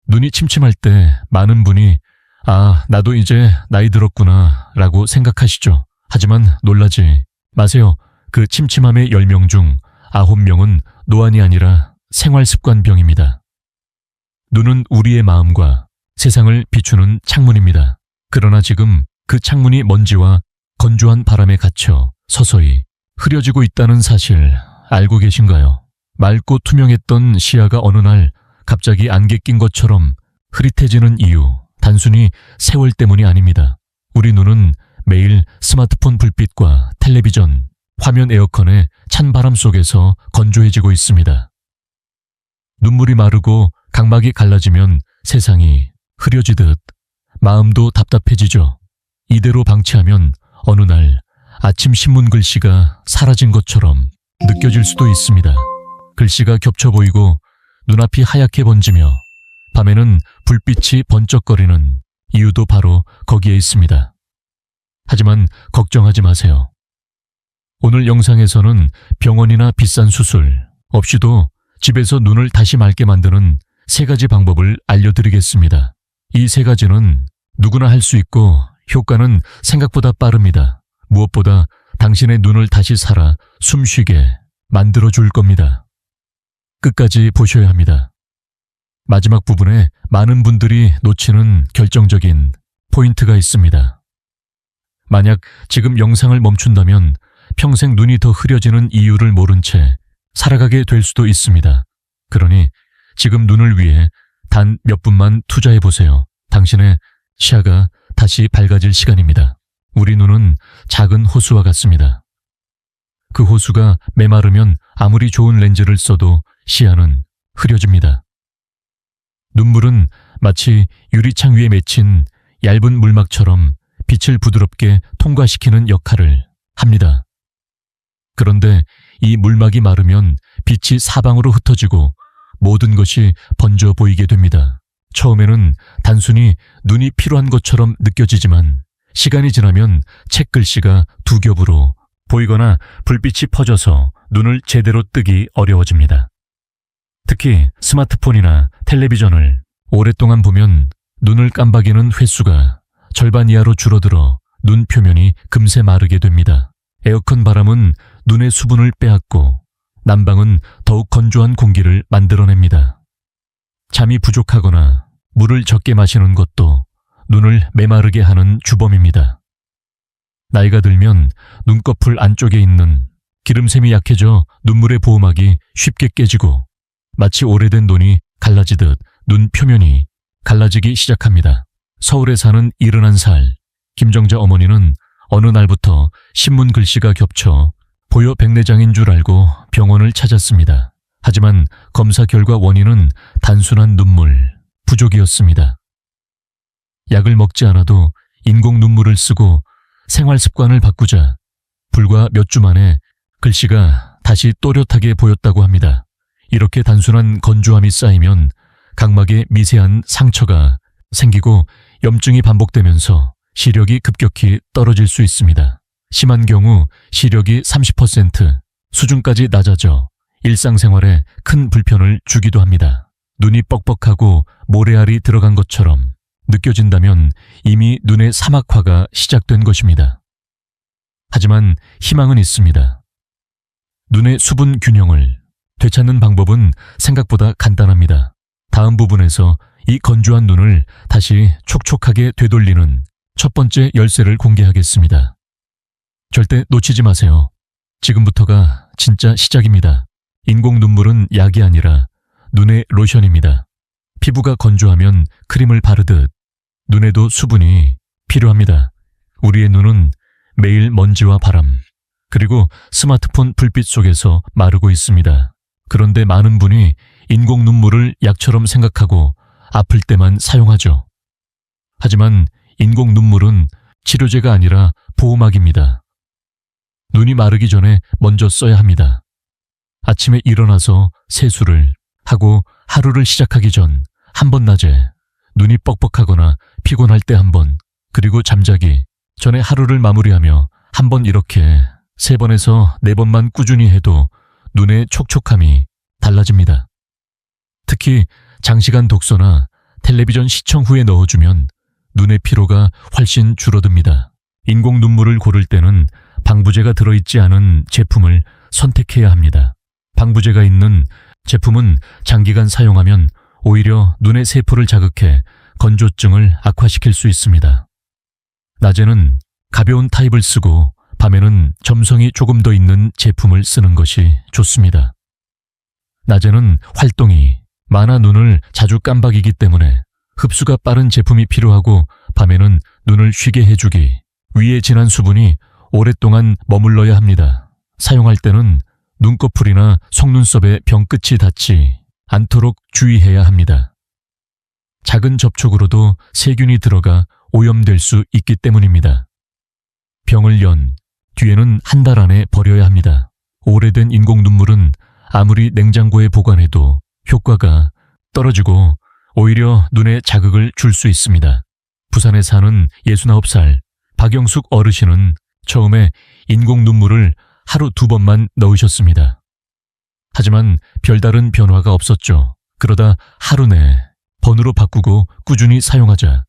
눈이 침침할 때 많은 분이 나도 이제 나이 들었구나 라고 생각하시죠. 하지만 놀라지 마세요. 그 침침함의 10명 중 9명은 노안이 아니라 생활습관병입니다. 눈은 우리의 마음과 세상을 비추는 창문입니다. 그러나 지금 그 창문이 먼지와 건조한 바람에 갇혀 서서히 흐려지고 있다는 사실 알고 계신가요? 맑고 투명했던 시야가 어느 날 갑자기 안개 낀 것처럼 흐릿해지는 이유, 단순히 세월 때문이 아닙니다. 우리 눈은 매일 스마트폰 불빛과 텔레비전, 화면 에어컨의 찬 바람 속에서 건조해지고 있습니다. 눈물이 마르고 각막이 갈라지면 세상이 흐려지듯 마음도 답답해지죠. 이대로 방치하면 어느 날 아침 신문 글씨가 사라진 것처럼 느껴질 수도 있습니다. 글씨가 겹쳐 보이고 눈앞이 하얗게 번지며 밤에는 불빛이 번쩍거리는 이유도 바로 거기에 있습니다. 하지만 걱정하지 마세요. 오늘 영상에서는 병원이나 비싼 수술 없이도 집에서 눈을 다시 맑게 만드는 3가지 방법을 알려드리겠습니다. 이 3가지는 누구나 할 수 있고 효과는 생각보다 빠릅니다. 무엇보다 당신의 눈을 다시 살아 숨쉬게 만들어줄 겁니다. 끝까지 보셔야 합니다. 마지막 부분에 많은 분들이 놓치는 결정적인 포인트가 있습니다. 만약 지금 영상을 멈춘다면 평생 눈이 더 흐려지는 이유를 모른 채 살아가게 될 수도 있습니다. 그러니 지금 눈을 위해 단 몇 분만 투자해보세요. 당신의 시야가 다시 밝아질 시간입니다. 우리 눈은 작은 호수와 같습니다. 그 호수가 메마르면 아무리 좋은 렌즈를 써도 시야는 흐려집니다. 눈물은 마치 유리창 위에 맺힌 얇은 물막처럼 빛을 부드럽게 통과시키는 역할을 합니다. 그런데 이 물막이 마르면 빛이 사방으로 흩어지고 모든 것이 번져 보이게 됩니다. 처음에는 단순히 눈이 피로한 것처럼 느껴지지만 시간이 지나면 책 글씨가 두 겹으로 보이거나 불빛이 퍼져서 눈을 제대로 뜨기 어려워집니다. 특히 스마트폰이나 텔레비전을 오랫동안 보면 눈을 깜박이는 횟수가 절반 이하로 줄어들어 눈 표면이 금세 마르게 됩니다. 에어컨 바람은 눈의 수분을 빼앗고 난방은 더욱 건조한 공기를 만들어냅니다. 잠이 부족하거나 물을 적게 마시는 것도 눈을 메마르게 하는 주범입니다. 나이가 들면 눈꺼풀 안쪽에 있는 기름샘이 약해져 눈물의 보호막이 쉽게 깨지고 마치 오래된 눈이 갈라지듯 눈 표면이 갈라지기 시작합니다. 서울에 사는 71살 김정자 어머니는 어느 날부터 신문 글씨가 겹쳐 보여 백내장인 줄 알고 병원을 찾았습니다. 하지만 검사 결과 원인은 단순한 눈물 부족이었습니다. 약을 먹지 않아도 인공 눈물을 쓰고 생활 습관을 바꾸자 불과 몇 주 만에 글씨가 다시 또렷하게 보였다고 합니다. 이렇게 단순한 건조함이 쌓이면 각막에 미세한 상처가 생기고 염증이 반복되면서 시력이 급격히 떨어질 수 있습니다. 심한 경우 시력이 30% 수준까지 낮아져 일상생활에 큰 불편을 주기도 합니다. 눈이 뻑뻑하고 모래알이 들어간 것처럼 느껴진다면 이미 눈의 사막화가 시작된 것입니다. 하지만 희망은 있습니다. 눈의 수분 균형을 되찾는 방법은 생각보다 간단합니다. 다음 부분에서 이 건조한 눈을 다시 촉촉하게 되돌리는 첫 번째 열쇠를 공개하겠습니다. 절대 놓치지 마세요. 지금부터가 진짜 시작입니다. 인공 눈물은 약이 아니라 눈의 로션입니다. 피부가 건조하면 크림을 바르듯 눈에도 수분이 필요합니다. 우리의 눈은 매일 먼지와 바람, 그리고 스마트폰 불빛 속에서 마르고 있습니다. 그런데 많은 분이 인공 눈물을 약처럼 생각하고 아플 때만 사용하죠. 하지만 인공 눈물은 치료제가 아니라 보호막입니다. 눈이 마르기 전에 먼저 써야 합니다. 아침에 일어나서 세수를 하고 하루를 시작하기 전 한 번 낮에, 눈이 뻑뻑하거나 피곤할 때 한 번, 그리고 잠자기 전에 하루를 마무리하며 한 번, 이렇게 3번에서 4번만 꾸준히 해도 눈의 촉촉함이 달라집니다. 특히 장시간 독서나 텔레비전 시청 후에 넣어주면 눈의 피로가 훨씬 줄어듭니다. 인공 눈물을 고를 때는 방부제가 들어있지 않은 제품을 선택해야 합니다. 방부제가 있는 제품은 장기간 사용하면 오히려 눈의 세포를 자극해 건조증을 악화시킬 수 있습니다. 낮에는 가벼운 타입을 쓰고 밤에는 점성이 조금 더 있는 제품을 쓰는 것이 좋습니다. 낮에는 활동이 많아 눈을 자주 깜박이기 때문에 흡수가 빠른 제품이 필요하고 밤에는 눈을 쉬게 해주기, 위에 진한 수분이 오랫동안 머물러야 합니다. 사용할 때는 눈꺼풀이나 속눈썹의 병끝이 닿지 않도록 주의해야 합니다. 작은 접촉으로도 세균이 들어가 오염될 수 있기 때문입니다. 병을 연 뒤에는 한 달 안에 버려야 합니다. 오래된 인공 눈물은 아무리 냉장고에 보관해도 효과가 떨어지고 오히려 눈에 자극을 줄 수 있습니다. 부산에 사는 69살 박영숙 어르신은 처음에 인공 눈물을 하루 2번만 넣으셨습니다. 하지만 별다른 변화가 없었죠. 그러다 하루 내 번호로 바꾸고 꾸준히 사용하자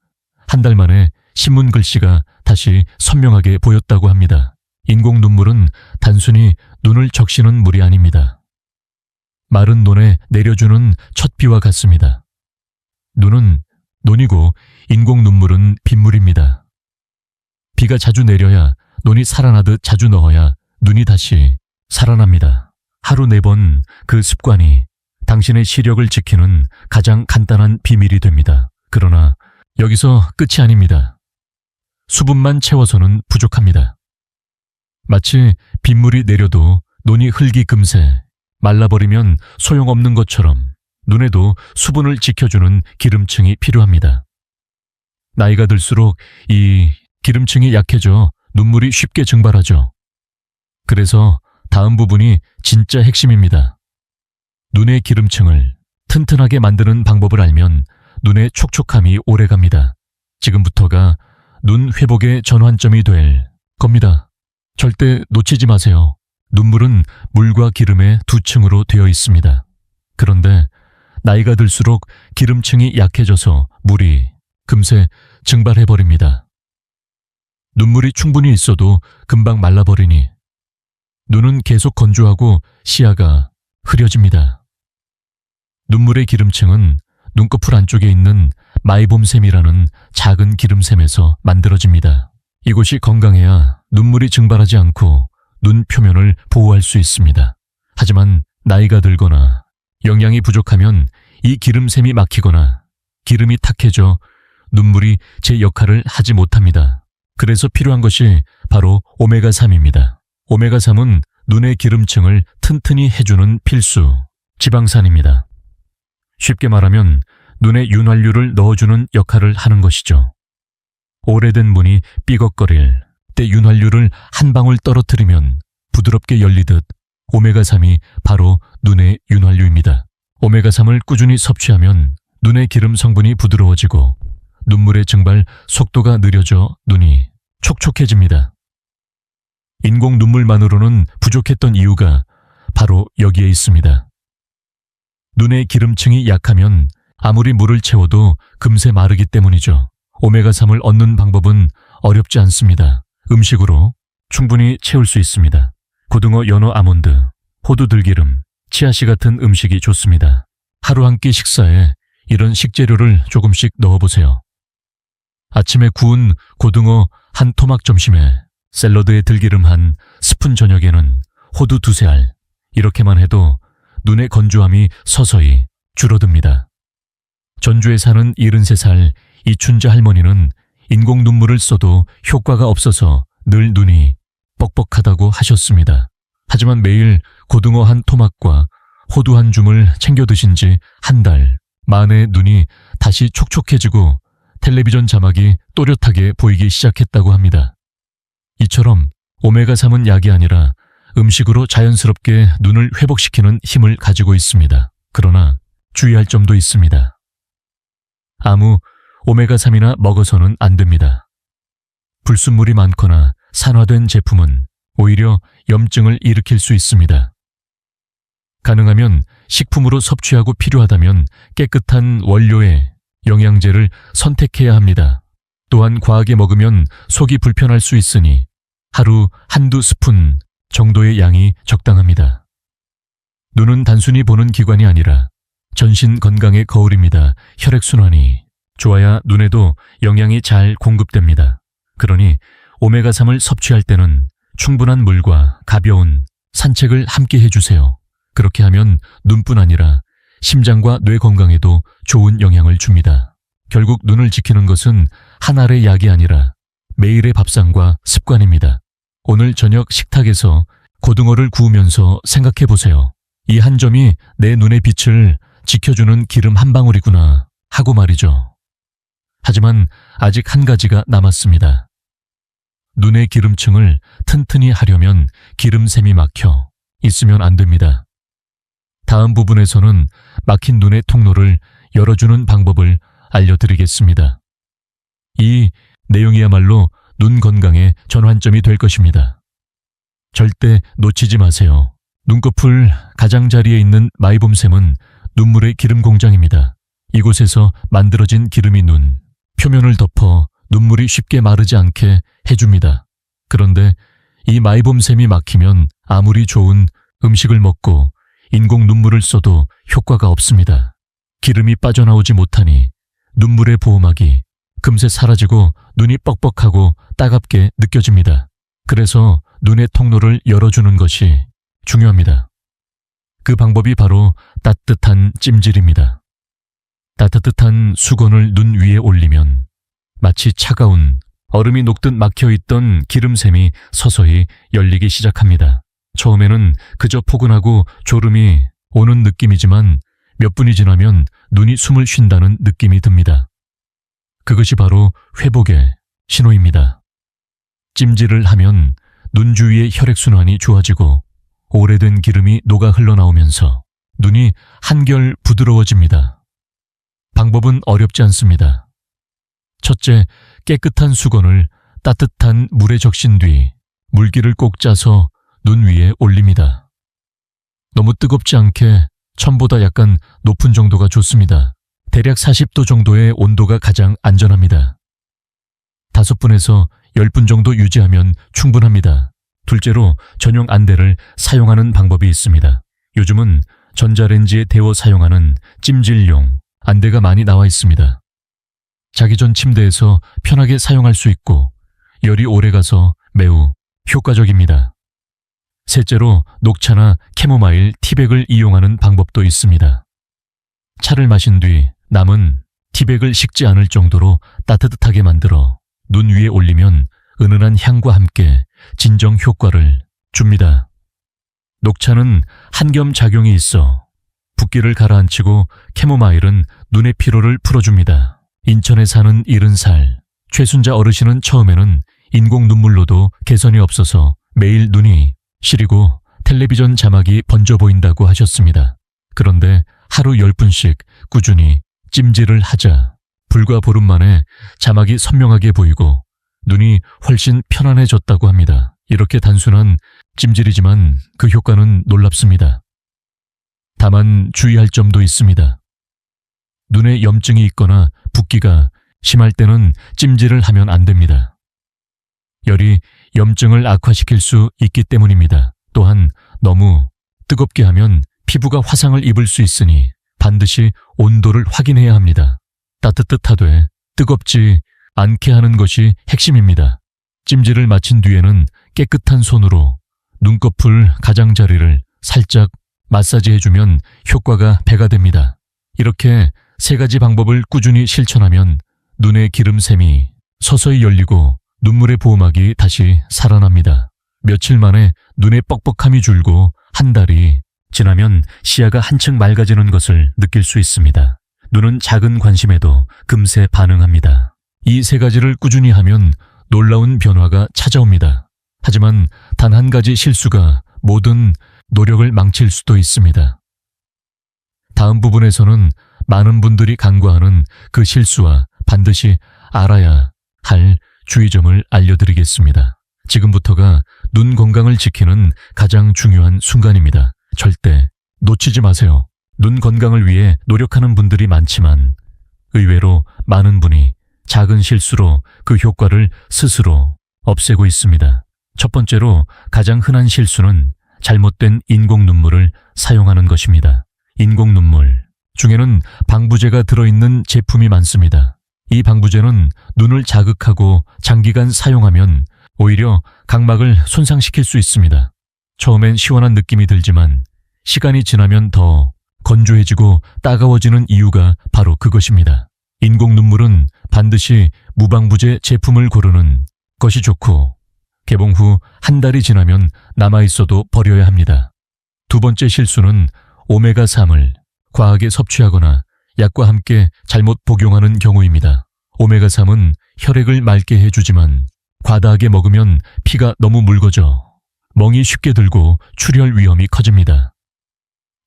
한 달 만에 신문 글씨가 다시 선명하게 보였다고 합니다. 인공 눈물은 단순히 눈을 적시는 물이 아닙니다. 마른 논에 내려주는 첫 비와 같습니다. 눈은 논이고 인공 눈물은 빗물입니다. 비가 자주 내려야 논이 살아나듯 자주 넣어야 눈이 다시 살아납니다. 하루 4번 그 습관이 당신의 시력을 지키는 가장 간단한 비밀이 됩니다. 그러나 여기서 끝이 아닙니다. 수분만 채워서는 부족합니다. 마치 빗물이 내려도 논이 흙이 금세 말라버리면 소용없는 것처럼 눈에도 수분을 지켜주는 기름층이 필요합니다. 나이가 들수록 이 기름층이 약해져 눈물이 쉽게 증발하죠. 그래서 다음 부분이 진짜 핵심입니다. 눈의 기름층을 튼튼하게 만드는 방법을 알면 눈의 촉촉함이 오래갑니다. 지금부터가 눈 회복의 전환점이 될 겁니다. 절대 놓치지 마세요. 눈물은 물과 기름의 두 층으로 되어 있습니다. 그런데 나이가 들수록 기름층이 약해져서 물이 금세 증발해버립니다. 눈물이 충분히 있어도 금방 말라버리니 눈은 계속 건조하고 시야가 흐려집니다. 눈물의 기름층은 눈꺼풀 안쪽에 있는 마이봄샘이라는 작은 기름샘에서 만들어집니다. 이곳이 건강해야 눈물이 증발하지 않고 눈 표면을 보호할 수 있습니다. 하지만 나이가 들거나 영양이 부족하면 이 기름샘이 막히거나 기름이 탁해져 눈물이 제 역할을 하지 못합니다. 그래서 필요한 것이 바로 오메가3입니다. 오메가3은 눈의 기름층을 튼튼히 해주는 필수 지방산입니다. 쉽게 말하면 눈에 윤활유를 넣어주는 역할을 하는 것이죠. 오래된 문이 삐걱거릴 때 윤활유를 한 방울 떨어뜨리면 부드럽게 열리듯 오메가3이 바로 눈의 윤활유입니다. 오메가3을 꾸준히 섭취하면 눈의 기름 성분이 부드러워지고 눈물의 증발 속도가 느려져 눈이 촉촉해집니다. 인공 눈물만으로는 부족했던 이유가 바로 여기에 있습니다. 눈의 기름층이 약하면 아무리 물을 채워도 금세 마르기 때문이죠. 오메가3을 얻는 방법은 어렵지 않습니다. 음식으로 충분히 채울 수 있습니다. 고등어, 연어, 아몬드, 호두, 들기름, 치아씨 같은 음식이 좋습니다. 하루 한 끼 식사에 이런 식재료를 조금씩 넣어보세요. 아침에 구운 고등어 한 토막, 점심에 샐러드에 들기름 한 스푼, 저녁에는 호두 2-3알. 이렇게만 해도 눈의 건조함이 서서히 줄어듭니다. 전주에 사는 73살 이춘자 할머니는 인공 눈물을 써도 효과가 없어서 늘 눈이 뻑뻑하다고 하셨습니다. 하지만 매일 고등어 한 토막과 호두 한 줌을 챙겨 드신 지 한 달 만에 눈이 다시 촉촉해지고 텔레비전 자막이 또렷하게 보이기 시작했다고 합니다. 이처럼 오메가3은 약이 아니라 음식으로 자연스럽게 눈을 회복시키는 힘을 가지고 있습니다. 그러나 주의할 점도 있습니다. 아무 오메가3이나 먹어서는 안 됩니다. 불순물이 많거나 산화된 제품은 오히려 염증을 일으킬 수 있습니다. 가능하면 식품으로 섭취하고 필요하다면 깨끗한 원료의 영양제를 선택해야 합니다. 또한 과하게 먹으면 속이 불편할 수 있으니 하루 한두 스푼 정도의 양이 적당합니다. 눈은 단순히 보는 기관이 아니라 전신 건강의 거울입니다. 혈액순환이 좋아야 눈에도 영양이 잘 공급됩니다. 그러니 오메가3을 섭취할 때는 충분한 물과 가벼운 산책을 함께 해주세요. 그렇게 하면 눈뿐 아니라 심장과 뇌 건강에도 좋은 영향을 줍니다. 결국 눈을 지키는 것은 한 알의 약이 아니라 매일의 밥상과 습관입니다. 오늘 저녁 식탁에서 고등어를 구우면서 생각해 보세요. 이 한 점이 내 눈의 빛을 지켜주는 기름 한 방울이구나 하고 말이죠. 하지만 아직 한 가지가 남았습니다. 눈의 기름층을 튼튼히 하려면 기름샘이 막혀 있으면 안 됩니다. 다음 부분에서는 막힌 눈의 통로를 열어주는 방법을 알려드리겠습니다. 이 내용이야말로 눈 건강의 전환점이 될 것입니다. 절대 놓치지 마세요. 눈꺼풀 가장자리에 있는 마이봄샘은 눈물의 기름 공장입니다. 이곳에서 만들어진 기름이 눈 표면을 덮어 눈물이 쉽게 마르지 않게 해줍니다. 그런데 이 마이봄샘이 막히면 아무리 좋은 음식을 먹고 인공 눈물을 써도 효과가 없습니다. 기름이 빠져나오지 못하니 눈물의 보호막이 금세 사라지고 눈이 뻑뻑하고 따갑게 느껴집니다. 그래서 눈의 통로를 열어주는 것이 중요합니다. 그 방법이 바로 따뜻한 찜질입니다. 따뜻한 수건을 눈 위에 올리면 마치 차가운 얼음이 녹듯 막혀있던 기름샘이 서서히 열리기 시작합니다. 처음에는 그저 포근하고 졸음이 오는 느낌이지만 몇 분이 지나면 눈이 숨을 쉰다는 느낌이 듭니다. 그것이 바로 회복의 신호입니다. 찜질을 하면 눈 주위의 혈액순환이 좋아지고 오래된 기름이 녹아 흘러나오면서 눈이 한결 부드러워집니다. 방법은 어렵지 않습니다. 첫째, 깨끗한 수건을 따뜻한 물에 적신 뒤 물기를 꼭 짜서 눈 위에 올립니다. 너무 뜨겁지 않게 1000보다 약간 높은 정도가 좋습니다. 대략 40도 정도의 온도가 가장 안전합니다. 5분에서 10분 정도 유지하면 충분합니다. 둘째로 전용 안대를 사용하는 방법이 있습니다. 요즘은 전자레인지에 데워 사용하는 찜질용 안대가 많이 나와 있습니다. 자기 전 침대에서 편하게 사용할 수 있고 열이 오래가서 매우 효과적입니다. 셋째로 녹차나 캐모마일 티백을 이용하는 방법도 있습니다. 차를 마신 뒤 남은 티백을 식지 않을 정도로 따뜻하게 만들어 눈 위에 올리면 은은한 향과 함께 진정 효과를 줍니다. 녹차는 한겸 작용이 있어 붓기를 가라앉히고 캐모마일은 눈의 피로를 풀어줍니다. 인천에 사는 70살 최순자 어르신은 처음에는 인공 눈물로도 개선이 없어서 매일 눈이 시리고 텔레비전 자막이 번져 보인다고 하셨습니다. 그런데 하루 10분씩 꾸준히 찜질을 하자 불과 보름 만에 자막이 선명하게 보이고 눈이 훨씬 편안해졌다고 합니다. 이렇게 단순한 찜질이지만 그 효과는 놀랍습니다. 다만 주의할 점도 있습니다. 눈에 염증이 있거나 붓기가 심할 때는 찜질을 하면 안 됩니다. 열이 염증을 악화시킬 수 있기 때문입니다. 또한 너무 뜨겁게 하면 피부가 화상을 입을 수 있으니 반드시 온도를 확인해야 합니다. 따뜻하되 뜨겁지 않게 하는 것이 핵심입니다. 찜질을 마친 뒤에는 깨끗한 손으로 눈꺼풀 가장자리를 살짝 마사지해주면 효과가 배가 됩니다. 이렇게 3가지 방법을 꾸준히 실천하면 눈의 기름샘이 서서히 열리고 눈물의 보호막이 다시 살아납니다. 며칠 만에 눈의 뻑뻑함이 줄고 한 달이 지나면 시야가 한층 맑아지는 것을 느낄 수 있습니다. 눈은 작은 관심에도 금세 반응합니다. 이 3가지를 꾸준히 하면 놀라운 변화가 찾아옵니다. 하지만 단 한 가지 실수가 모든 노력을 망칠 수도 있습니다. 다음 부분에서는 많은 분들이 간과하는 그 실수와 반드시 알아야 할 주의점을 알려드리겠습니다. 지금부터가 눈 건강을 지키는 가장 중요한 순간입니다. 절대 놓치지 마세요. 눈 건강을 위해 노력하는 분들이 많지만 의외로 많은 분이 작은 실수로 그 효과를 스스로 없애고 있습니다. 첫 번째로 가장 흔한 실수는 잘못된 인공 눈물을 사용하는 것입니다. 인공 눈물 중에는 방부제가 들어있는 제품이 많습니다. 이 방부제는 눈을 자극하고 장기간 사용하면 오히려 각막을 손상시킬 수 있습니다. 처음엔 시원한 느낌이 들지만 시간이 지나면 더 건조해지고 따가워지는 이유가 바로 그것입니다. 인공 눈물은 반드시 무방부제 제품을 고르는 것이 좋고 개봉 후 한 달이 지나면 남아있어도 버려야 합니다. 두 번째 실수는 오메가3을 과하게 섭취하거나 약과 함께 잘못 복용하는 경우입니다. 오메가3은 혈액을 맑게 해주지만 과다하게 먹으면 피가 너무 묽어져 멍이 쉽게 들고 출혈 위험이 커집니다.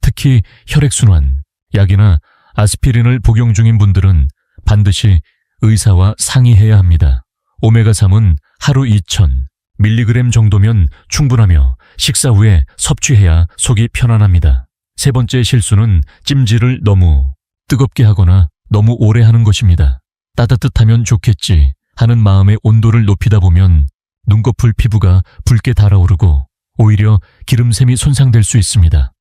특히 혈액순환, 약이나 아스피린을 복용 중인 분들은 반드시 의사와 상의해야 합니다. 오메가3은 하루 2000mg 정도면 충분하며 식사 후에 섭취해야 속이 편안합니다. 세 번째 실수는 찜질을 너무 뜨겁게 하거나 너무 오래 하는 것입니다. 따뜻하면 좋겠지 하는 마음의 온도를 높이다 보면 눈꺼풀 피부가 붉게 달아오르고 오히려 기름샘이 손상될 수 있습니다.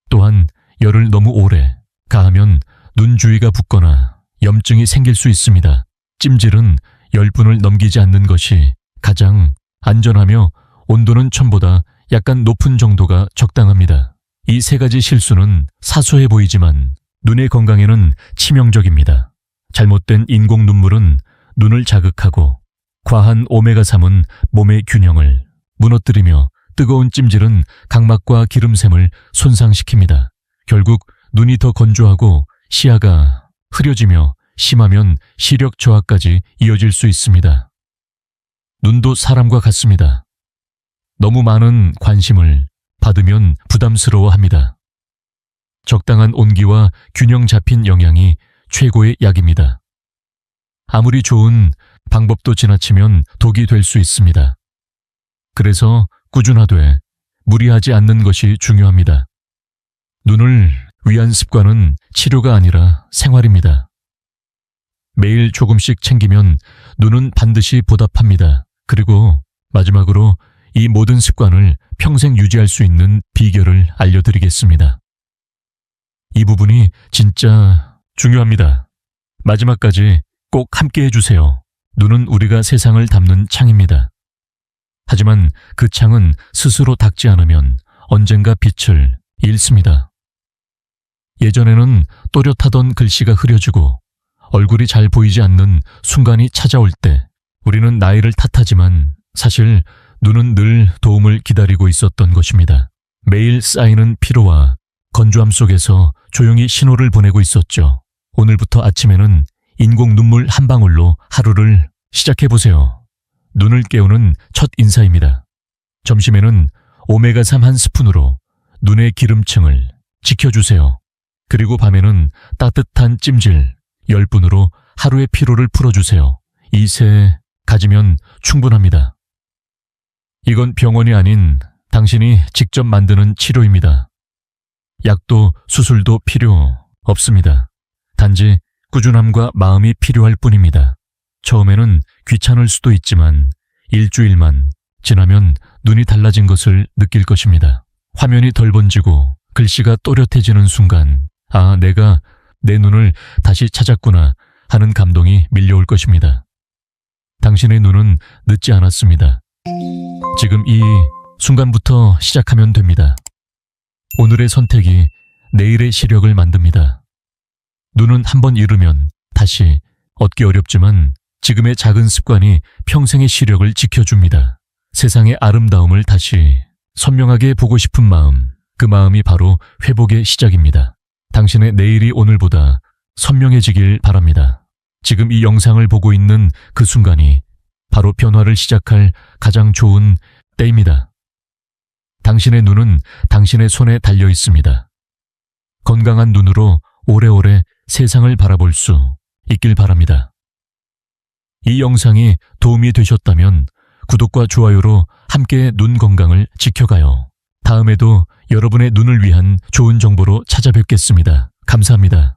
또한 열을 너무 오래 가하면 눈 주위가 붓거나 염증이 생길 수 있습니다. 찜질은 10분을 넘기지 않는 것이 가장 안전하며 온도는 1000보다 약간 높은 정도가 적당합니다. 이 세 가지 실수는 사소해 보이지만 눈의 건강에는 치명적입니다. 잘못된 인공 눈물은 눈을 자극하고 과한 오메가3은 몸의 균형을 무너뜨리며 뜨거운 찜질은 각막과 기름샘을 손상시킵니다. 결국 눈이 더 건조하고 시야가 흐려지며 심하면 시력 저하까지 이어질 수 있습니다. 눈도 사람과 같습니다. 너무 많은 관심을 받으면 부담스러워합니다. 적당한 온기와 균형 잡힌 영양이 최고의 약입니다. 아무리 좋은 방법도 지나치면 독이 될 수 있습니다. 그래서 꾸준하되 무리하지 않는 것이 중요합니다. 눈을 위한 습관은 치료가 아니라 생활입니다. 매일 조금씩 챙기면 눈은 반드시 보답합니다. 그리고 마지막으로 이 모든 습관을 평생 유지할 수 있는 비결을 알려드리겠습니다. 이 부분이 진짜 중요합니다. 마지막까지 꼭 함께 해주세요. 눈은 우리가 세상을 담는 창입니다. 하지만 그 창은 스스로 닫지 않으면 언젠가 빛을 잃습니다. 예전에는 또렷하던 글씨가 흐려지고 얼굴이 잘 보이지 않는 순간이 찾아올 때 우리는 나이를 탓하지만 사실 눈은 늘 도움을 기다리고 있었던 것입니다. 매일 쌓이는 피로와 건조함 속에서 조용히 신호를 보내고 있었죠. 오늘부터 아침에는 인공 눈물 한 방울로 하루를 시작해보세요. 눈을 깨우는 첫 인사입니다. 점심에는 오메가3 한 스푼으로 눈의 기름층을 지켜주세요. 그리고 밤에는 따뜻한 찜질 10분으로 하루의 피로를 풀어주세요. 이 세 가지면 충분합니다. 이건 병원이 아닌 당신이 직접 만드는 치료입니다. 약도 수술도 필요 없습니다. 단지 꾸준함과 마음이 필요할 뿐입니다. 처음에는 귀찮을 수도 있지만 일주일만 지나면 눈이 달라진 것을 느낄 것입니다. 화면이 덜 번지고 글씨가 또렷해지는 순간 내가 내 눈을 다시 찾았구나 하는 감동이 밀려올 것입니다. 당신의 눈은 늦지 않았습니다. 지금 이 순간부터 시작하면 됩니다. 오늘의 선택이 내일의 시력을 만듭니다. 눈은 한번 잃으면 다시 얻기 어렵지만 지금의 작은 습관이 평생의 시력을 지켜줍니다. 세상의 아름다움을 다시 선명하게 보고 싶은 마음, 그 마음이 바로 회복의 시작입니다. 당신의 내일이 오늘보다 선명해지길 바랍니다. 지금 이 영상을 보고 있는 그 순간이 바로 변화를 시작할 가장 좋은 때입니다. 당신의 눈은 당신의 손에 달려 있습니다. 건강한 눈으로 오래오래 세상을 바라볼 수 있길 바랍니다. 이 영상이 도움이 되셨다면 구독과 좋아요로 함께 눈 건강을 지켜가요. 다음에도 여러분의 눈을 위한 좋은 정보로 찾아뵙겠습니다. 감사합니다.